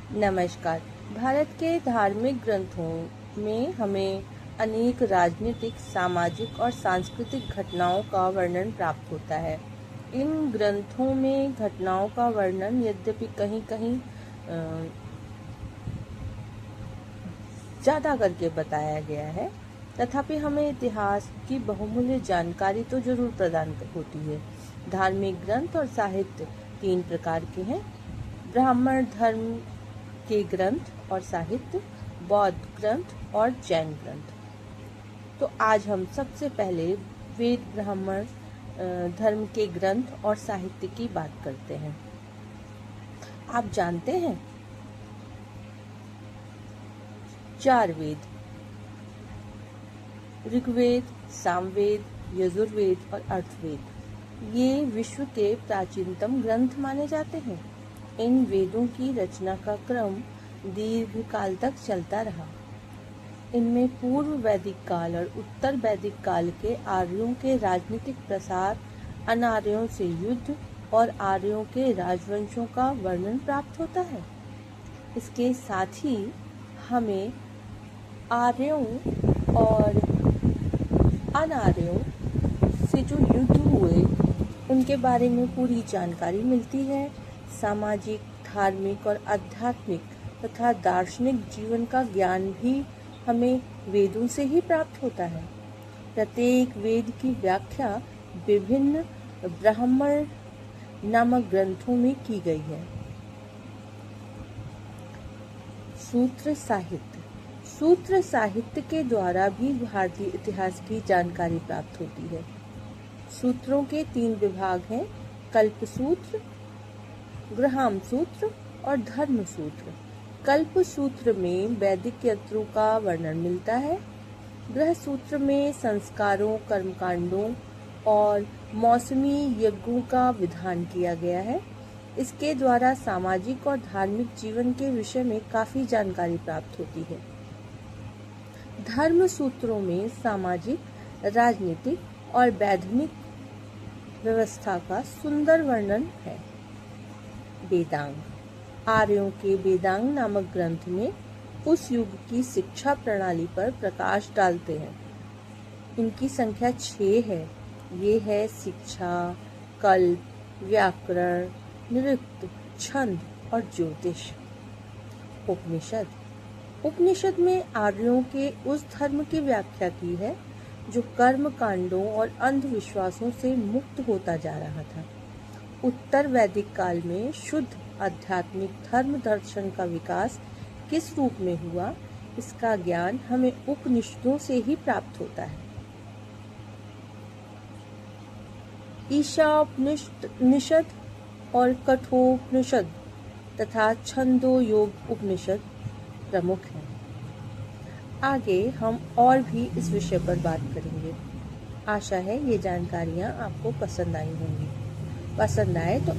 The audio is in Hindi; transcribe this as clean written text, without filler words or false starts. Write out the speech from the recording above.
नमस्कार। भारत के धार्मिक ग्रंथों में हमें अनेक राजनीतिक, सामाजिक और सांस्कृतिक घटनाओं का वर्णन प्राप्त होता है। इन ग्रंथों में घटनाओं का वर्णन यद्यपि कहीं-कहीं ज़्यादा करके बताया गया है, तथापि हमें इतिहास की बहुमूल्य जानकारी तो जरूर प्रदान होती है। धार्मिक ग्रंथ और साहित्य 3 प्रकार के हैं: ब्राह्मण धर्म के ग्रंथ और साहित्य, बौद्ध ग्रंथ और जैन ग्रंथ। तो आज हम सबसे पहले वेद ब्राह्मण धर्म के ग्रंथ और साहित्य की बात करते हैं। आप जानते हैं 4 वेद, ऋग्वेद, सामवेद, यजुर्वेद और अथर्ववेद, ये विश्व के प्राचीनतम ग्रंथ माने जाते हैं। इन वेदों की रचना का क्रम दीर्घ काल तक चलता रहा। इनमें पूर्व वैदिक काल और उत्तर वैदिक काल के आर्यों के राजनीतिक प्रसार, अनार्यों से युद्ध और आर्यों के राजवंशों का वर्णन प्राप्त होता है। इसके साथ ही हमें आर्यों और अनार्यों से जो युद्ध हुए उनके बारे में पूरी जानकारी मिलती है। सामाजिक, धार्मिक और आध्यात्मिक तथा दार्शनिक जीवन का ज्ञान भी हमें वेदों से ही प्राप्त होता है। प्रत्येक वेद की व्याख्या विभिन्न ब्राह्मण नामक ग्रंथों में की गई है। सूत्र साहित्य। सूत्र साहित्य के द्वारा भी भारतीय इतिहास की जानकारी प्राप्त होती है। सूत्रों के 3 विभाग हैं: कल्प सूत्र, गृह्य सूत्र और धर्म सूत्र। कल्प सूत्र में वैदिक यंत्रों का वर्णन मिलता है। गृह्य सूत्र में संस्कारों, कर्मकांडों और मौसमी यज्ञों का विधान किया गया है। इसके द्वारा सामाजिक और धार्मिक जीवन के विषय में काफी जानकारी प्राप्त होती है। धर्म सूत्रों में सामाजिक, राजनीतिक और वैधानिक व्यवस्था का सुंदर वर्णन है। वेदांग। आर्यों के वेदांग नामक ग्रंथ में उस युग की शिक्षा प्रणाली पर प्रकाश डालते हैं। इनकी संख्या 6 है। ये है शिक्षा, कल्प, व्याकरण, नृत्य, छंद और ज्योतिष। उपनिषद। उपनिषद में आर्यों के उस धर्म की व्याख्या की है जो कर्म कांडों और अंधविश्वासों से मुक्त होता जा रहा था। उत्तर वैदिक काल में शुद्ध आध्यात्मिक धर्म दर्शन का विकास किस रूप में हुआ, इसका ज्ञान हमें उपनिषदों से ही प्राप्त होता है। ईशावास्योपनिषद और कठोपनिषद तथा छंदो योग उपनिषद प्रमुख हैं। आगे हम और भी इस विषय पर बात करेंगे। आशा है ये जानकारियाँ आपको पसंद आई होंगी। पसंद आए तो